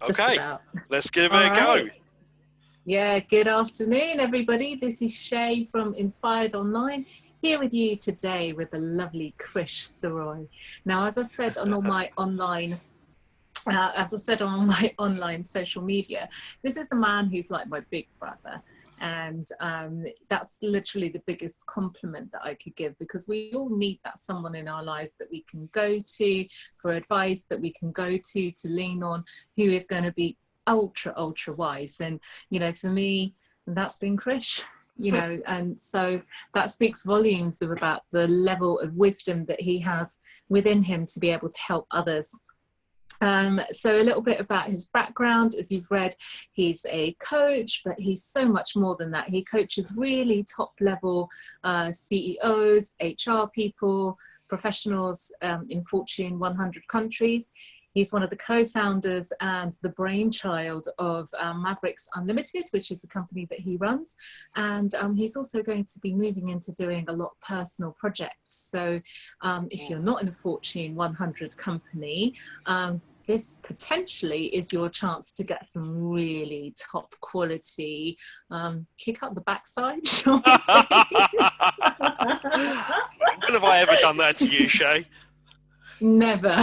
Just Okay, about. let's give All it a go. right. Yeah, good afternoon, everybody. This is Shay from Inspired Online, here with you today with the lovely Krish Surroy. Now, as I've said on all my online as I said on my online social media, this is the man who's like my big brother. And that's literally the biggest compliment that I could give, because we all need that someone in our lives that we can go to for advice, that we can go to lean on, who is going to be ultra wise. And for me, that's been Krish. And so that speaks volumes about the level of wisdom that he has within him to be able to help others. So a little bit about his background. As you've read, he's a coach, but he's so much more than that. He coaches really top level CEOs, HR people, professionals in Fortune 100 countries. He's one of the co-founders and the brainchild of Mavericks Unlimited, which is a company that he runs. And he's also going to be moving into doing a lot of personal projects. So if you're not in a Fortune 100 company, this potentially is your chance to get some really top quality kick up the backside, shall we say. When have I ever done that to you, Shay? Never.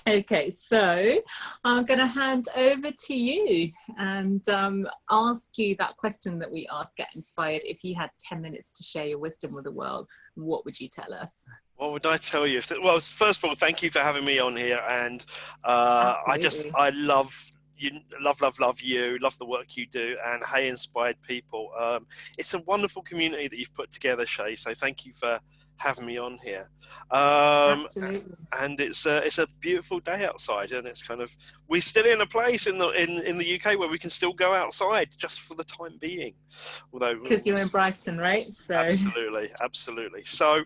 Okay, so I'm going to hand over to you and ask you that question that we ask Get Inspired. If you had 10 minutes to share your wisdom with the world, what would you tell us? What would I tell you? Well, first of all, thank you for having me on here. And I love you, love you, love the work you do, and Hey Inspired People. It's a wonderful community that you've put together, Shay. So thank you for having me on here. Absolutely. And it's a beautiful day outside, and it's kind of, we're still in a place in the UK where we can still go outside just for the time being. Although because you're in Brighton, right? So absolutely. So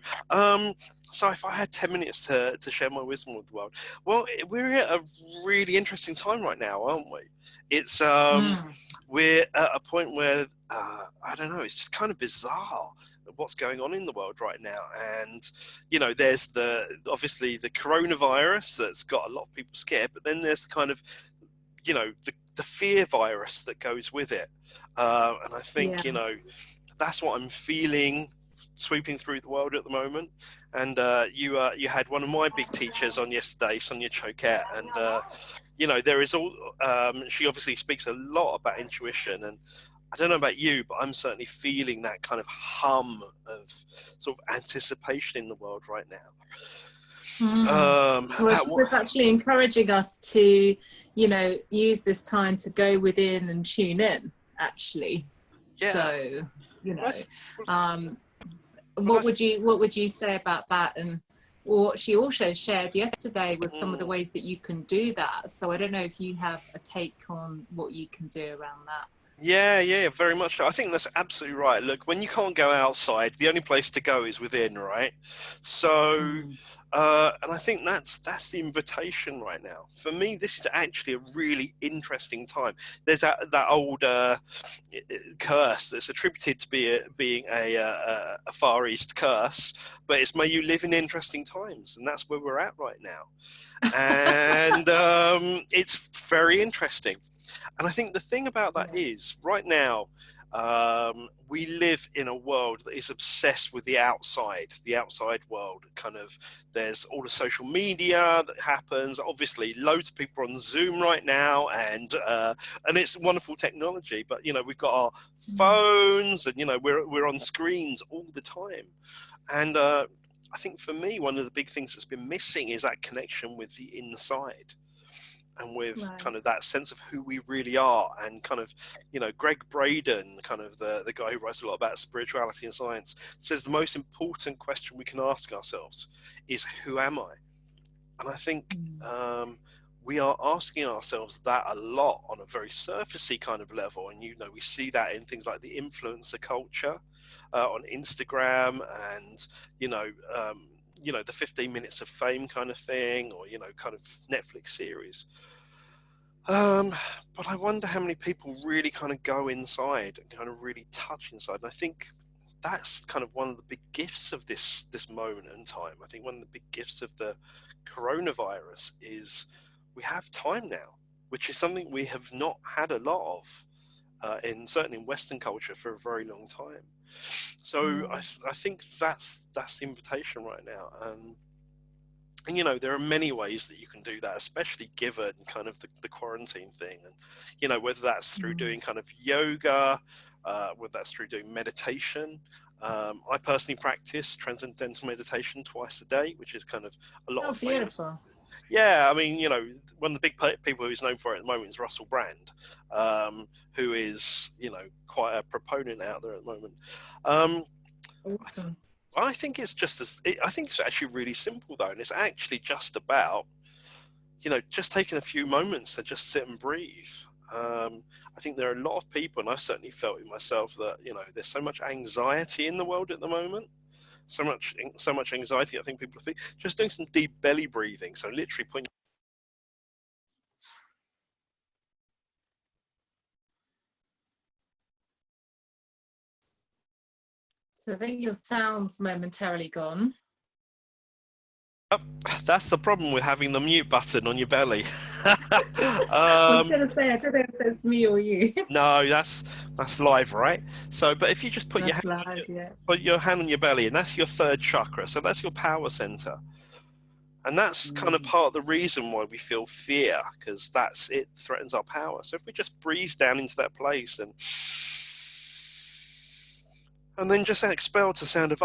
so if I had 10 minutes to share my wisdom with the world, well, we're at a really interesting time right now, aren't we? It's we're at a point where I don't know, it's just kind of bizarre what's going on in the world right now. And there's obviously the coronavirus that's got a lot of people scared, but then there's kind of the fear virus that goes with it, and I think that's what I'm feeling sweeping through the world at the moment. And you had one of my big teachers on yesterday, Sonia Choquette, and there is all she obviously speaks a lot about intuition, and I don't know about you, but I'm certainly feeling that kind of hum of sort of anticipation in the world right now. Well, she was actually encouraging us to, use this time to go within and tune in, actually. Yeah. So, what would you say about that? And what she also shared yesterday was some of the ways that you can do that. So I don't know if you have a take on what you can do around that. Yeah, very much so. I think that's absolutely right. Look, when you can't go outside, the only place to go is within, right? So, and I think that's the invitation right now. For me, this is actually a really interesting time. There's that old curse that's attributed to being a Far East curse, but it's may you live in interesting times, and that's where we're at right now. And it's very interesting. And I think the thing about that is, right now, we live in a world that is obsessed with the outside world. Kind of, there's all the social media that happens. Obviously, loads of people are on Zoom right now, and it's wonderful technology. But we've got our phones, and we're on screens all the time. And I think for me, one of the big things that's been missing is that connection with the inside. And with kind of that sense of who we really are, and kind of, Greg Braden, kind of the guy who writes a lot about spirituality and science, says the most important question we can ask ourselves is, who am I? And I think we are asking ourselves that a lot on a very surfacey kind of level. And, we see that in things like the influencer culture on Instagram, and, the 15 minutes of fame kind of thing, or, kind of Netflix series. But I wonder how many people really kind of go inside and kind of really touch inside. And I think that's kind of one of the big gifts of this moment in time. I think one of the big gifts of the coronavirus is we have time now, which is something we have not had a lot of certainly in Western culture for a very long time. So I think that's the invitation right now. And you know, there are many ways that you can do that, especially given kind of the quarantine thing. And you know, whether that's through doing kind of yoga, whether that's through doing meditation. I personally practice transcendental meditation twice a day, which is kind of a lot of famous. Beautiful. Yeah, I mean, you know, one of the big people who's known for it at the moment is Russell Brand, who is, you know, quite a proponent out there at the moment. Awesome. I think it's I think it's actually really simple though, and it's actually just about, you know, just taking a few moments to just sit and breathe. I think there are a lot of people, and I've certainly felt it myself, that, you know, there's so much anxiety in the world at the moment. So much anxiety. I think people are just doing some deep belly breathing. So literally putting. So I think your sound's momentarily gone. That's the problem with having the mute button on your belly. I was going to say, I don't know if that's me or you. No, that's live, right? So, but if you just put your hand on your belly, and that's your third chakra, so that's your power center, and that's kind of part of the reason why we feel fear, because it threatens our power. So if we just breathe down into that place and then just expel to the sound of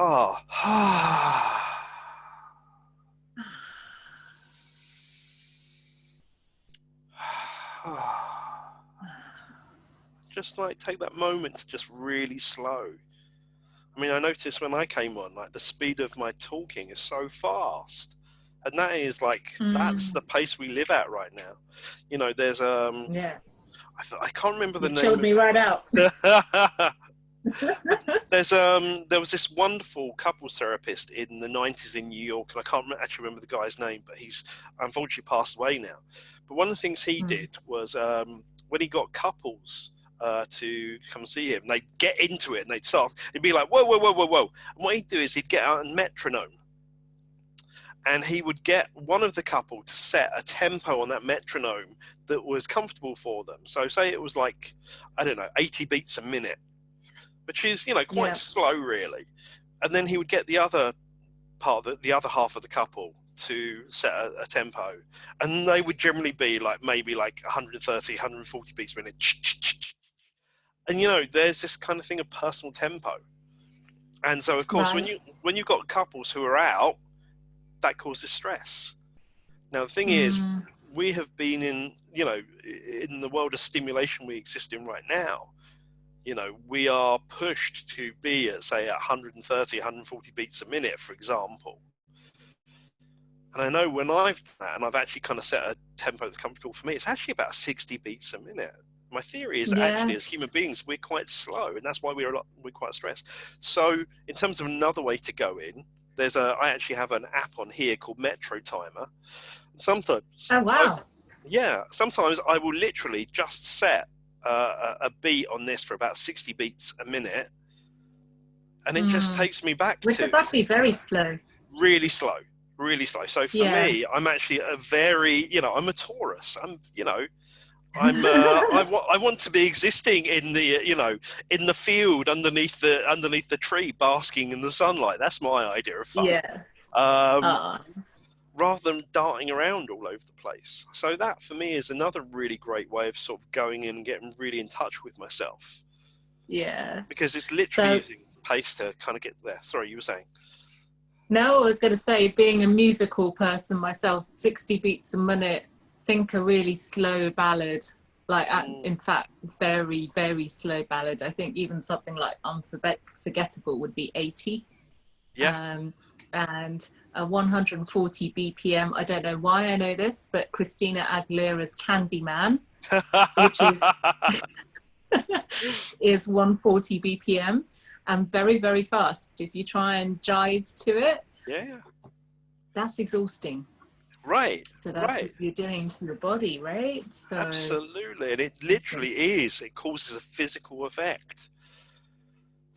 just like take that moment to just really slow. I mean, I noticed when I came on, like the speed of my talking is so fast. And that is like, that's the pace we live at right now. You know, there's, I can't remember the name. Chilled me right out. There was this wonderful couples therapist in the 90s in New York, and I can't actually remember the guy's name, but he's unfortunately passed away now. But one of the things he did was when he got couples to come see him, they'd get into it and they'd start, he'd be like, whoa, whoa, whoa, whoa, whoa. And what he'd do is he'd get out a metronome, and he would get one of the couple to set a tempo on that metronome that was comfortable for them. So say it was like, I don't know, 80 beats a minute, which is, you know, quite slow really. And then he would get the other the other half of the couple to set a tempo, and they would generally be like maybe like 130, 140 beats a minute. And, you know, there's this kind of thing of personal tempo. And so, of course, when you've got couples who are out, that causes stress. Now, the thing is, we have been in, you know, in the world of stimulation we exist in right now, you know, we are pushed to be at, say, 130, 140 beats a minute, for example. And I know when I've done that, and I've actually kind of set a tempo that's comfortable for me, it's actually about 60 beats a minute. My theory is actually, as human beings, we're quite slow, and that's why we're quite stressed. So in terms of another way to go in, I actually have an app on here called Metro Timer. Sometimes, sometimes I will literally just set a beat on this for about 60 beats a minute, and it just takes me back which is actually very slow. Really slow. Really slow. So for me, I'm actually I'm a Taurus. I want to be existing in the, you know, in the field underneath the tree, basking in the sunlight. That's my idea of fun. Rather than darting around all over the place. So that for me is another really great way of sort of going in and getting really in touch with myself. Yeah. Because it's literally using pace to kind of get there. Sorry, you were saying? No, I was going to say, being a musical person myself, 60 beats a minute, think a really slow ballad, like in fact, very, very slow ballad. I think even something like Unforgettable would be 80. Yeah. And 140 BPM, I don't know why I know this, but Christina Aguilera's Candyman, which is 140 BPM. And very, very fast. If you try and jive to it, that's exhausting. Right. So that's what you're doing to your body, right? So, absolutely. And it literally is. It causes a physical effect.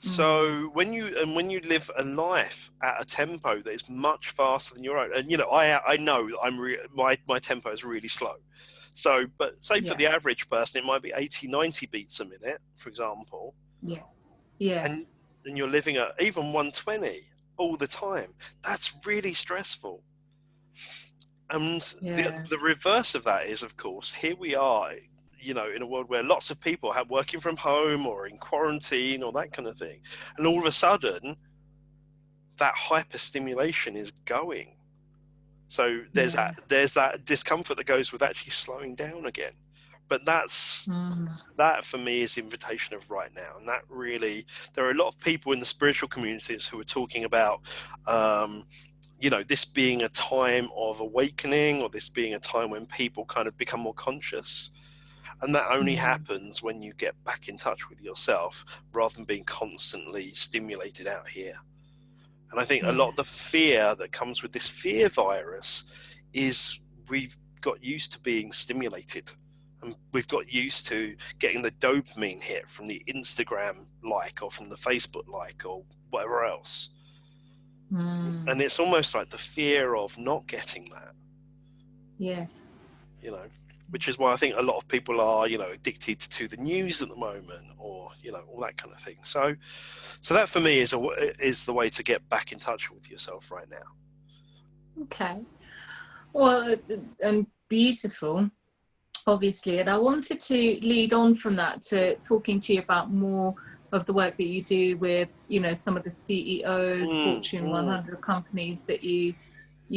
So when you live a life at a tempo that is much faster than your own, and I know that my tempo is really slow. So, but say for the average person, it might be 80, 90 beats a minute, for example. Yeah. Yes. And you're living at even 120 all the time. That's really stressful. And the reverse of that is, of course, here we are, in a world where lots of people have working from home or in quarantine or that kind of thing. And all of a sudden, that hyperstimulation is going. So there's that discomfort that goes with actually slowing down again. But that for me is the invitation of right now. And that really, there are a lot of people in the spiritual communities who are talking about, this being a time of awakening, or this being a time when people kind of become more conscious. And that only happens when you get back in touch with yourself rather than being constantly stimulated out here. And I think a lot of the fear that comes with this fear virus is we've got used to being stimulated. And we've got used to getting the dopamine hit from the Instagram like or from the Facebook like or whatever else. And it's almost like the fear of not getting that. Yes. Which is why I think a lot of people are, addicted to the news at the moment, or all that kind of thing. So that for me is the way to get back in touch with yourself right now. Okay. Well, and beautiful, obviously. And I wanted to lead on from that to talking to you about more of the work that you do with, some of the CEOs, Fortune 100 companies that you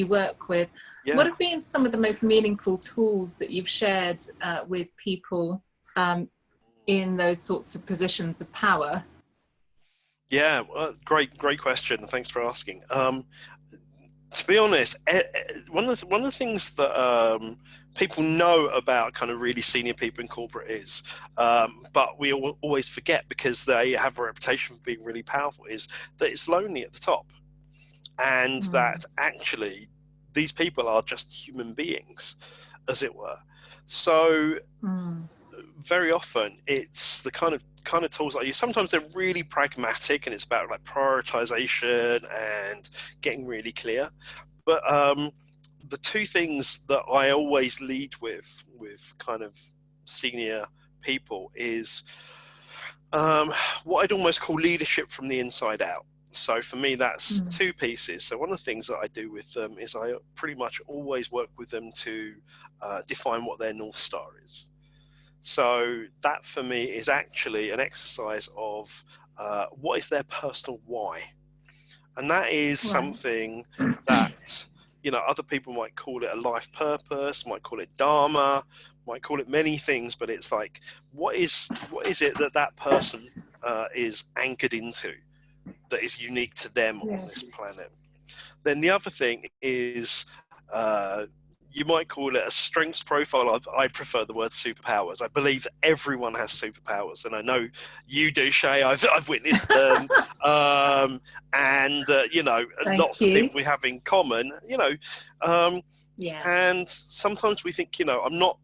work with. What have been some of the most meaningful tools that you've shared with people in those sorts of positions of power? Yeah, well, great question. Thanks for asking. To be honest, one of the things that people know about kind of really senior people in corporate is, but we always forget because they have a reputation for being really powerful, is that it's lonely at the top, and that actually these people are just human beings, as it were. So very often it's the kind of tools I use. Sometimes they're really pragmatic and it's about like prioritization and getting really clear. But the two things that I always lead with kind of senior people is what I'd almost call leadership from the inside out. So for me, that's two pieces. So one of the things that I do with them is I pretty much always work with them to define what their Northstar is. So that for me is actually an exercise of what is their personal why. And that is something that, other people might call it a life purpose, might call it dharma, might call it many things, but it's like, what is it that person is anchored into that is unique to them on this planet? Then the other thing is, you might call it a strengths profile. I prefer the word superpowers. I believe everyone has superpowers, and I know you do, Shay. I've witnessed them, and lots of people we have in common. And sometimes we think, I'm not,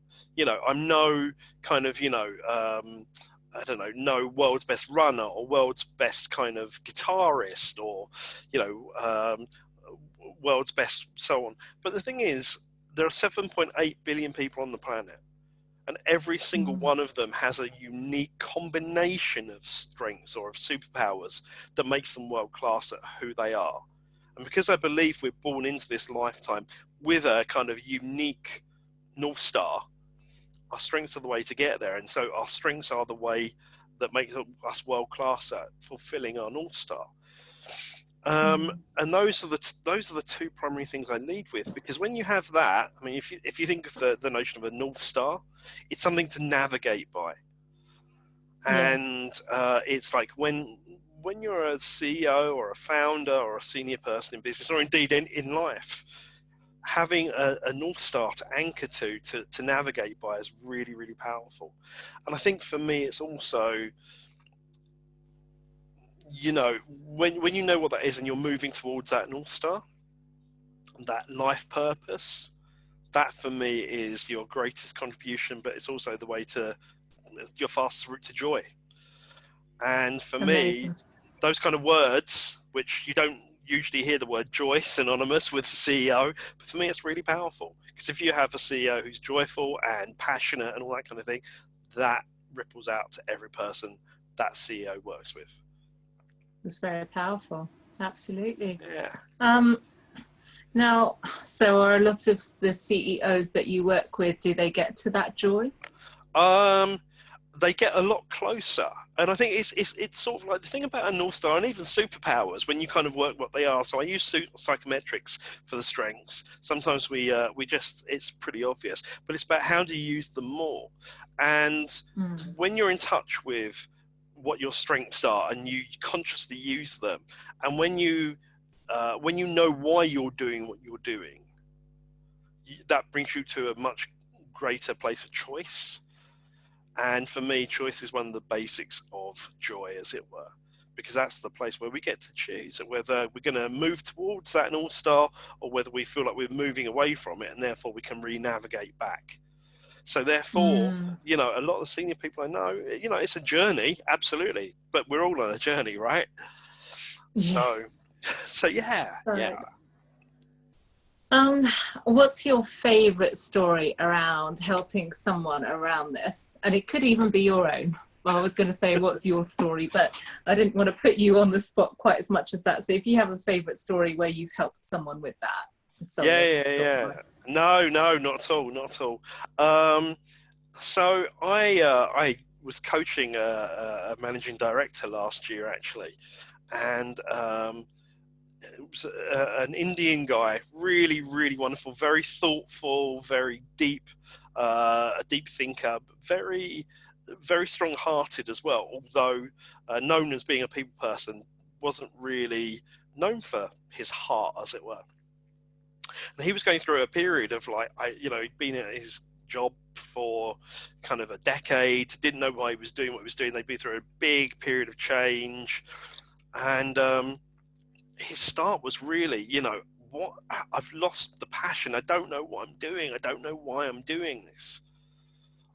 I'm no kind of, I don't know, no world's best runner or world's best kind of guitarist or, world's best so on. But the thing is, there are 7.8 billion people on the planet, and every single one of them has a unique combination of strengths or of superpowers that makes them world class at who they are. And because I believe we're born into this lifetime with a kind of unique North Star, our strengths are the way to get there. And so our strengths are the way that makes us world class at fulfilling our North Star. And those are the two primary things I lead with, because when you have that, I mean, if you think of the notion of a North Star, it's something to navigate by. And it's like when you're a CEO or a founder or a senior person in business, or indeed in life, having a North Star to anchor to navigate by is really, really powerful. And I think for me, it's also, when you know what that is and you're moving towards that North Star, that life purpose, that for me is your greatest contribution, but it's also the way to your fastest route to joy. And for me, those kind of words, which you don't usually hear the word joy synonymous with CEO, but for me it's really powerful, because if you have a CEO who's joyful and passionate and all that kind of thing, that ripples out to every person that CEO works with. It's very powerful. Absolutely. Yeah. Now, so are a lot of the CEOs that you work with, do they get to that joy? They get a lot closer, and I think it's sort of like the thing about a Northstar and even superpowers when you kind of work what they are. So I use psychometrics for the strengths. Sometimes we just, it's pretty obvious, but it's about how do you use them more. And when you're in touch with what your strengths are and you consciously use them, and when you know why you're doing what you're doing, that brings you to a much greater place of choice. And for me, choice is one of the basics of joy, as it were, because that's the place where we get to choose whether we're going to move towards that North Star or whether we feel like we're moving away from it, and therefore we can re-navigate back. So therefore, you know, a lot of the senior people I know, you know, it's a journey, absolutely, but we're all on a journey, right? Yes. So yeah, yeah. What's your favorite story around helping someone around this? And it could even be your own. Well, I was going to say, what's your story? But I didn't want to put you on the spot quite as much as that. So if you have a favorite story where you've helped someone with that. Sorry, Yeah. No, not at all, not at all. So I was coaching a managing director last year, actually, and it was an Indian guy, really, really wonderful, very thoughtful, very deep, a deep thinker, very, very strong-hearted as well. Although known as being a people person, wasn't really known for his heart, as it were. And he was going through a period of he'd been at his job for kind of a decade, didn't know why he was doing what he was doing. They'd been through a big period of change, and his start was really, what, I've lost the passion. I don't know what I'm doing. I don't know why I'm doing this.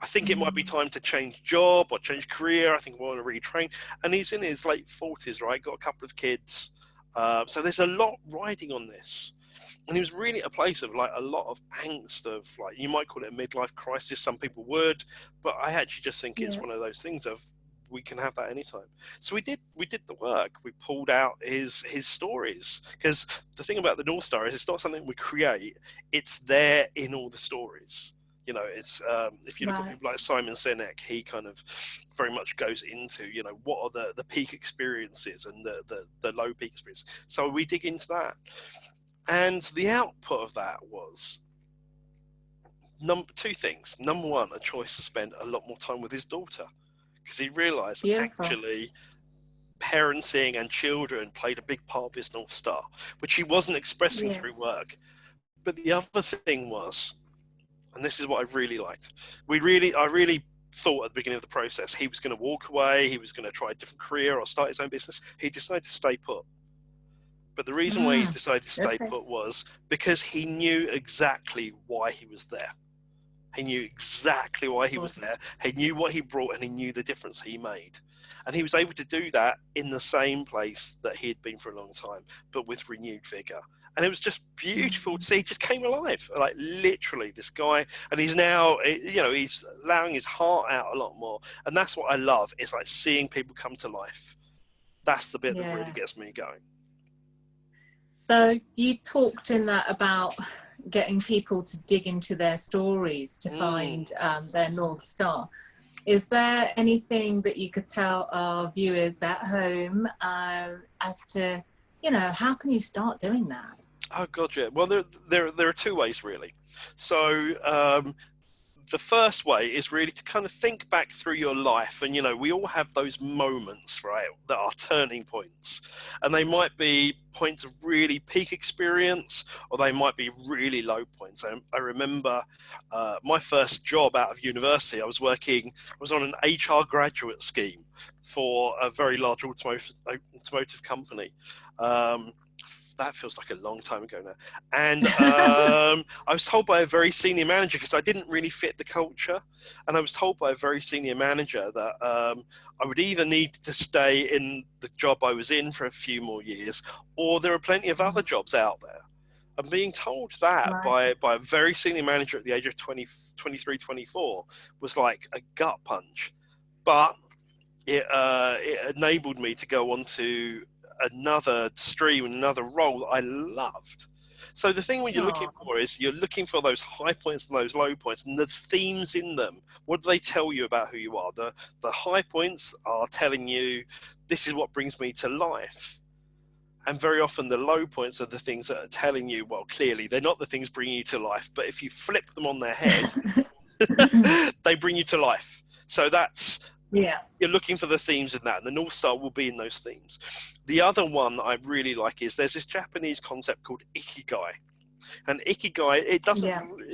I think it might be time to change job or change career. I think I want to retrain. And he's in his late 40s, right? Got a couple of kids. So there's a lot riding on this. And he was really at a place of a lot of angst of you might call it a midlife crisis. Some people would, but I actually just think it's one of those things of we can have that anytime. So we did the work. We pulled out his stories, because the thing about the Northstar is it's not something we create. It's there in all the stories. It's if you look at people like Simon Sinek, he kind of very much goes into what are the peak experiences and the low peak experiences. So we dig into that. And the output of that was two things. Number one, a choice to spend a lot more time with his daughter, because he realized that actually parenting and children played a big part of his North Star, which he wasn't expressing through work. But the other thing was, and this is what I really liked, I really thought at the beginning of the process he was going to walk away, he was going to try a different career or start his own business. He decided to stay put. But the reason why he decided to stay put was because he knew exactly why he was there. He knew exactly why he was there. He knew what he brought, and he knew the difference he made. And he was able to do that in the same place that he had been for a long time, but with renewed vigor. And it was just beautiful to see. He just came alive, literally, this guy. And he's now, he's allowing his heart out a lot more. And that's what I love, is seeing people come to life. That's the bit that really gets me going. So you talked in that about getting people to dig into their stories to find their North Star. Is there anything that you could tell our viewers at home as to, how can you start doing that? Oh God, yeah. Well, there are two ways really. So the first way is really to kind of think back through your life, and we all have those moments, right, that are turning points, and they might be points of really peak experience, or they might be really low points. I remember my first job out of university. I was on an HR graduate scheme for a very large automotive company. that feels like a long time ago now. And I was told by a very senior manager, because I didn't really fit the culture, and I was told by a very senior manager that I would either need to stay in the job I was in for a few more years, or there are plenty of other jobs out there. And being told that by a very senior manager at the age of 23, 24 was like a gut punch. But it enabled me to go on to another stream and another role that I loved. So the thing what you're looking for is you're looking for those high points and those low points and the themes in them. What do they tell you about who you are? The high points are telling you, this is what brings me to life. And very often the low points are the things that are telling you, well, clearly they're not the things bringing you to life, but if you flip them on their head, they bring you to life. So that's, you're looking for the themes in that, and the Northstar will be in those themes. The other one that I really like is there's this Japanese concept called ikigai. And ikigai, it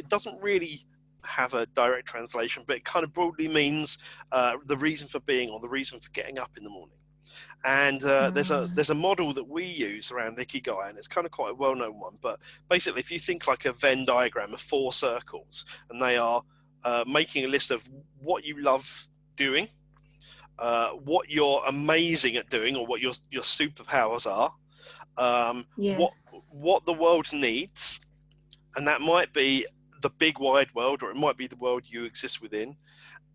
doesn't really have a direct translation, but it kind of broadly means the reason for being, or the reason for getting up in the morning. And there's a model that we use around ikigai, and it's kind of quite a well-known one. But basically, if you think like a Venn diagram of 4 circles, and they are making a list of what you love doing, what you're amazing at doing, or what your superpowers are, what the world needs, and that might be the big wide world, or it might be the world you exist within,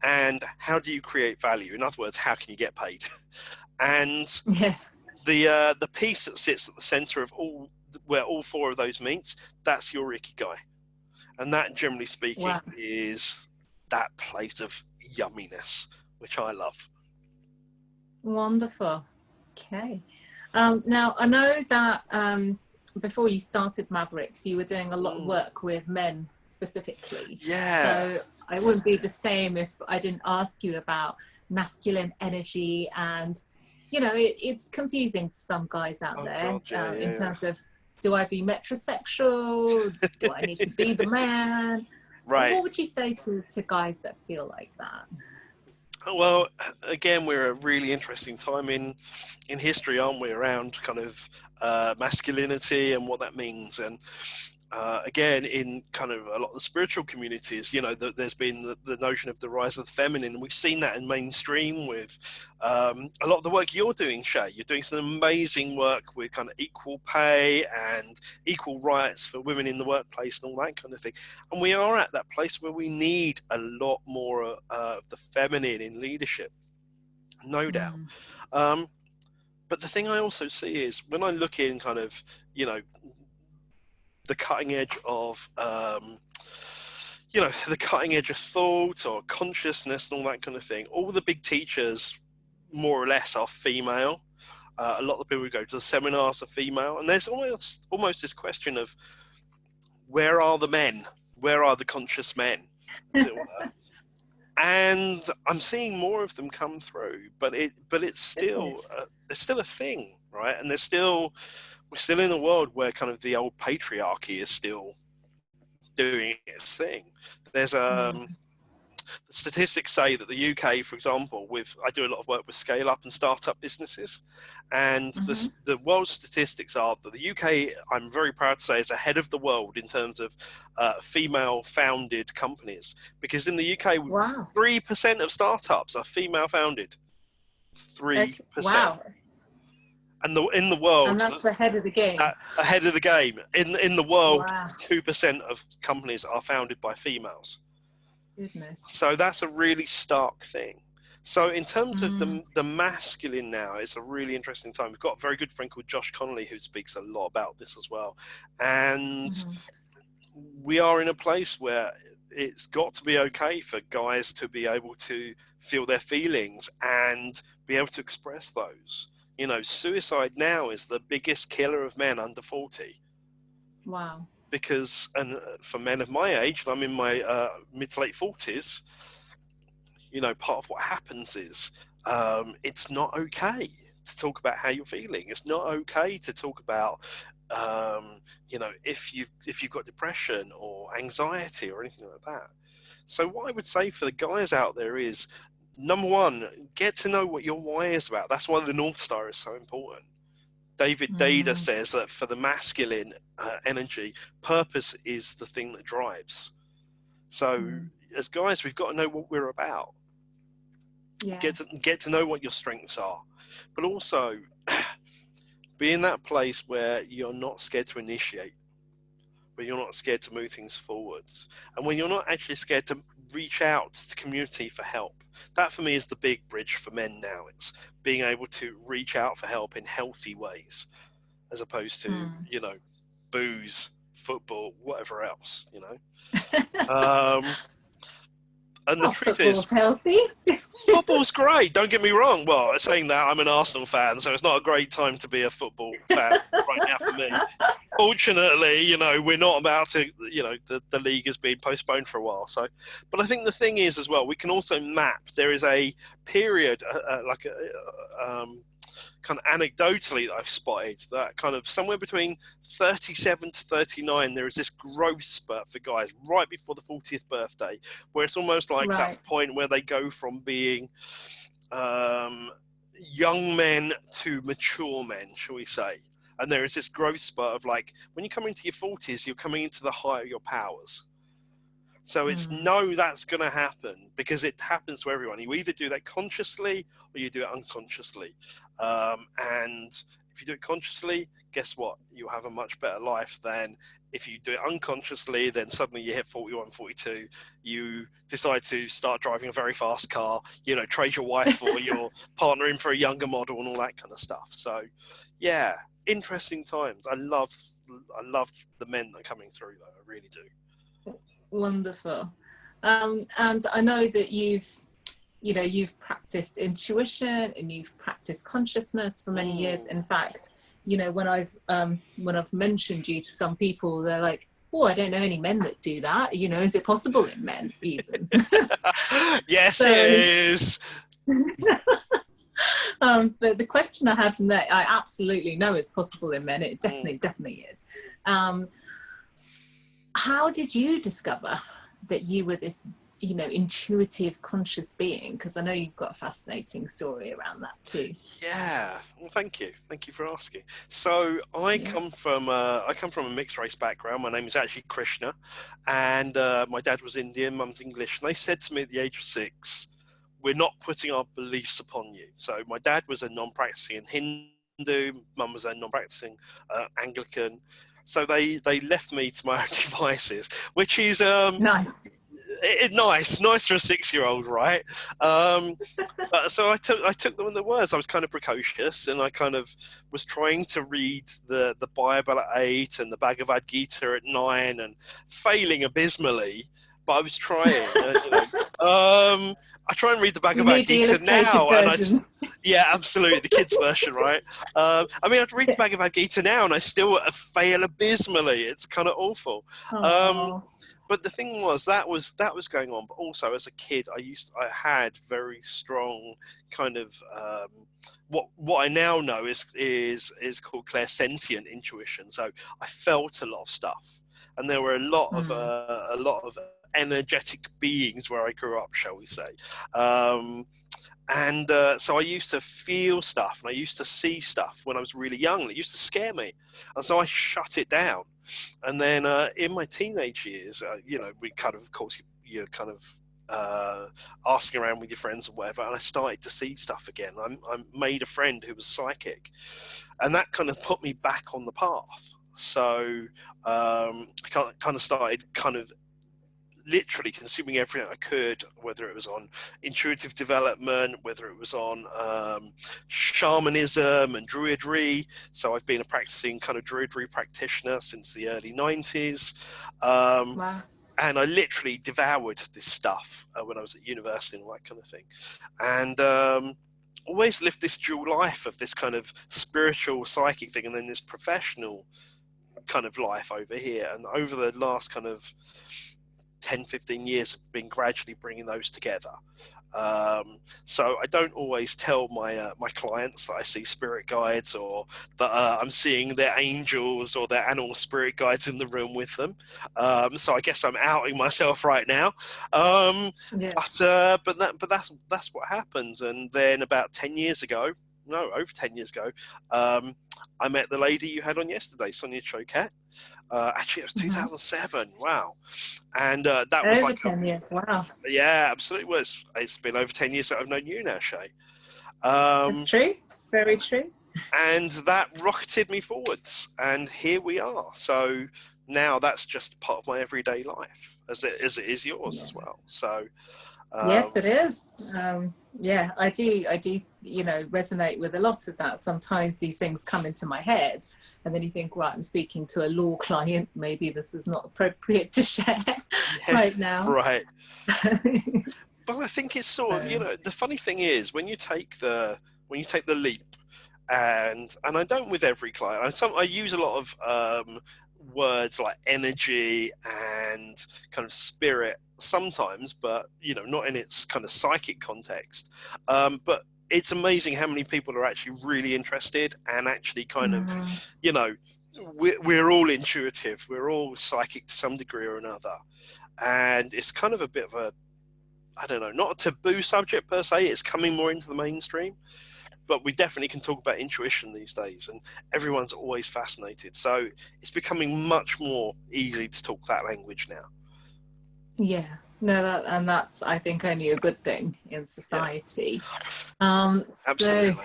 and how do you create value? In other words, how can you get paid? And the piece that sits at the center of where all 4 of those meets, that's your ikigai. And that, generally speaking, is that place of yumminess, which I love. Wonderful. Okay. Now, I know that before you started Mavericks, you were doing a lot of work with men specifically. Yeah. So it wouldn't be the same if I didn't ask you about masculine energy. And, you know, it's confusing to some guys out there in terms of, do I be metrosexual? Do I need to be the man? Right. What would you say to guys that feel like that? Well, again, we're a really interesting time in history, aren't we, around kind of masculinity and what that means. And again, in kind of a lot of the spiritual communities, you know, there's been the notion of the rise of the feminine, and we've seen that in mainstream with a lot of the work you're doing, Shay. You're doing some amazing work with kind of equal pay and equal rights for women in the workplace and all that kind of thing. And we are at that place where we need a lot more of the feminine in leadership, no doubt. But the thing I also see is when I look in kind of, you know, the cutting edge of, the cutting edge of thought or consciousness and all that kind of thing, all the big teachers, more or less, are female. A lot of the people who go to the seminars are female. And there's almost this question of, where are the men? Where are the conscious men? And I'm seeing more of them come through, but it's still a thing, right? And we're still in a world where kind of the old patriarchy is still doing its thing. There's the statistics say that the UK, for example, I do a lot of work with scale up and startup businesses, and the world statistics are that the UK, I'm very proud to say, is ahead of the world in terms of female founded companies, because in the UK 3% of startups are female founded. 3%. Wow. And in the world, and that's ahead of the game. Ahead of the game. In the world, 2% of companies are founded by females. Goodness. So that's a really stark thing. So in terms of the masculine now, it's a really interesting time. We've got a very good friend called Josh Connolly who speaks a lot about this as well. And we are in a place where it's got to be okay for guys to be able to feel their feelings and be able to express those. You know, suicide now is the biggest killer of men under 40. Wow. Because, and for men of my age, I'm in my mid to late 40s, you know, part of what happens is it's not okay to talk about how you're feeling. It's not okay to talk about, you know, if you've got depression or anxiety or anything like that. So what I would say for the guys out there is, number one, get to know what your why is about. That's why the Northstar is so important. David Dada says that for the masculine energy, purpose is the thing that drives. So as guys, we've got to know what we're about. Yeah. Get to know what your strengths are, but also be in that place where you're not scared to initiate, where you're not scared to move things forwards, and when you're not actually scared to reach out to the community for help. That for me is the big bridge for men now. It's being able to reach out for help in healthy ways, as opposed to booze, football, whatever else, and the truth football's is, healthy. football's great, don't get me wrong. Well, saying that, I'm an Arsenal fan, so it's not a great time to be a football fan right now for me. Fortunately, we're not about to, the league has been postponed for a while. So, but I think the thing is as well, we can also map, there is a period, kind of anecdotally that I've spotted, that kind of somewhere between 37 to 39, there is this growth spurt for guys right before the 40th birthday, where it's almost like that point where they go from being young men to mature men, shall we say. And there is this growth spurt of like, when you come into your 40s, you're coming into the height of your powers. So it's that's going to happen, because it happens to everyone. You either do that consciously or you do it unconsciously. And if you do it consciously, guess what? You'll have a much better life than if you do it unconsciously. Then suddenly you hit 41, 42, you decide to start driving a very fast car, trade your wife or your partner in for a younger model and all that kind of stuff. So yeah, interesting times. I love the men that are coming through, though. I really do. Wonderful. And I know that you've practiced intuition and you've practiced consciousness for many years. In fact, when I've mentioned you to some people, they're like, oh, I don't know any men that do that. Is it possible in men even? Yes, it is. But the question I had from that, I absolutely know it's possible in men. It definitely is. How did you discover that you were this, intuitive, conscious being? Because I know you've got a fascinating story around that too. Yeah, well, thank you for asking. So I come from a mixed race background. My name is actually Krishna, and my dad was Indian, mum's English. And they said to me at the age of 6, "We're not putting our beliefs upon you." So my dad was a non-practicing Hindu, mum was a non-practicing Anglican. So they left me to my own devices, which is Nice. Nice for a 6-year-old, right? But so I took them in the words. I was kind of precocious, and I kind of was trying to read the Bible at 8 and the Bhagavad Gita at 9, and failing abysmally. But I was trying. I try and read the Bhagavad Gita now, and absolutely, the kids' version, right? I'd read the Bhagavad Gita now, and I still fail abysmally. It's kind of awful. But the thing was that was going on. But also, as a kid, I had very strong kind of what I now know is called clairsentient intuition. So I felt a lot of stuff, and there were a lot of energetic beings where I grew up, shall we say. So I used to feel stuff, and I used to see stuff when I was really young. It used to scare me, and so I shut it down. And then in my teenage years, we kind of course, you're kind of asking around with your friends and whatever, and I started to see stuff again. I made a friend who was psychic, and that kind of put me back on the path. So I kind of started kind of literally consuming everything I could, whether it was on intuitive development, whether it was on shamanism and druidry. So I've been a practicing kind of druidry practitioner since the early 90s. Wow. And I literally devoured this stuff when I was at university and all that kind of thing. And always lived this dual life of this kind of spiritual, psychic thing, and then this professional kind of life over here. And over the last kind of 10-15 years have been gradually bringing those together. So I don't always tell my clients that I see spirit guides, or that I'm seeing their angels or their animal spirit guides in the room with them. So I guess I'm outing myself right now. But that's what happens. And then about 10 years ago, no, over 10 years ago, I met the lady you had on yesterday, Sonia Choquette. Actually, it was 2007. Wow. And that was Over like, 10 years, wow. yeah, absolutely. Well, it's been over 10 years that I've known you now, Shay. It's true. Very true. And that rocketed me forwards. And here we are. So now that's just part of my everyday life, as it is yours as well. So yes, it is. Yeah, I do, you know, resonate with a lot of that. Sometimes these things come into my head and then you think, right, I'm speaking to a law client. Maybe this is not appropriate to share right now. Right. But I think it's sort of, you know, the funny thing is when you take the leap, and I don't with every client. I use a lot of words like energy and kind of spirit sometimes, but you know, not in its kind of psychic context. But it's amazing how many people are actually really interested and actually kind of, you know, we're all intuitive, we're all psychic to some degree or another, and it's kind of a bit of a, I don't know, not a taboo subject per se. It's coming more into the mainstream. But we definitely can talk about intuition these days, and everyone's always fascinated. So it's becoming much more easy to talk that language now. Yeah, no, and that's, I think, only a good thing in society. Yeah. Absolutely.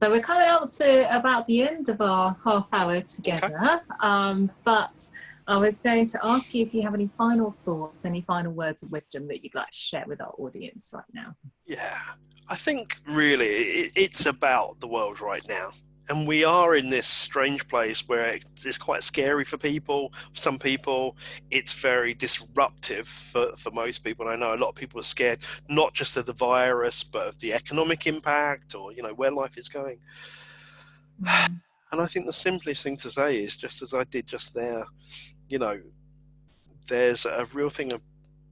So we're coming up to about the end of our half hour together. Okay. But I was going to ask you if you have any final thoughts, any final words of wisdom that you'd like to share with our audience right now. Yeah, I think really it's about the world right now. And we are in this strange place where it's quite scary for people. Some people, it's very disruptive for most people. And I know a lot of people are scared, not just of the virus, but of the economic impact or, you know, where life is going. And I think the simplest thing to say is, just as I did just there, you know, there's a real thing of,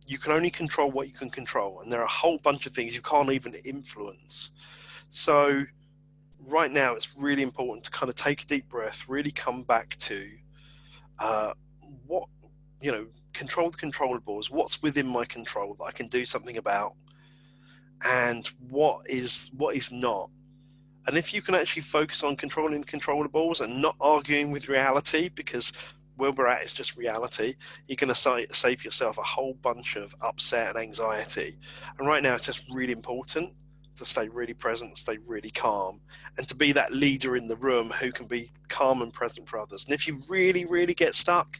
you can only control what you can control. And there are a whole bunch of things you can't even influence. So right now, it's really important to kind of take a deep breath, really come back to what, you know, control the controllables, what's within my control that I can do something about, and what is not. And if you can actually focus on controlling the controllables and not arguing with reality, because where we're at is just reality, you're going to save yourself a whole bunch of upset and anxiety. And right now, it's just really important to stay really present, stay really calm, and to be that leader in the room who can be calm and present for others. And if you really, really get stuck,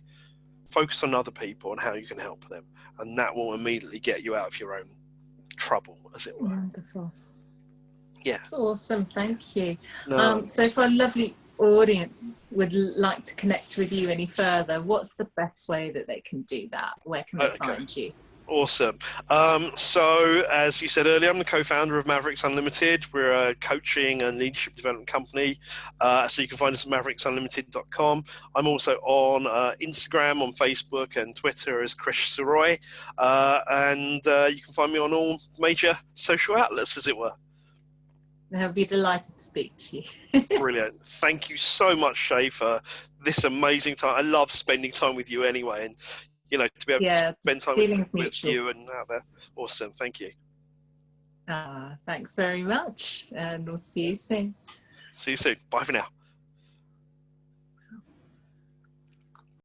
focus on other people and how you can help them. And that will immediately get you out of your own trouble, as it were. Wonderful. Yeah. That's awesome. Thank you. No. So for a lovely audience would like to connect with you any further, what's the best way that they can do that? Where can they find you? Awesome. So as you said earlier, I'm the co-founder of Mavericks Unlimited. We're a coaching and leadership development company. So you can find us at mavericsunlimited.com. I'm also on Instagram, on Facebook and Twitter as Krish Surroy. And you can find me on all major social outlets, as it were. I'll be delighted to speak to you. Brilliant. Thank you so much, Shay, for this amazing time. I love spending time with you anyway. And, you know, to be able to spend time with you and out there. Awesome. Thank you. Thanks very much. And we'll see you soon. See you soon. Bye for now.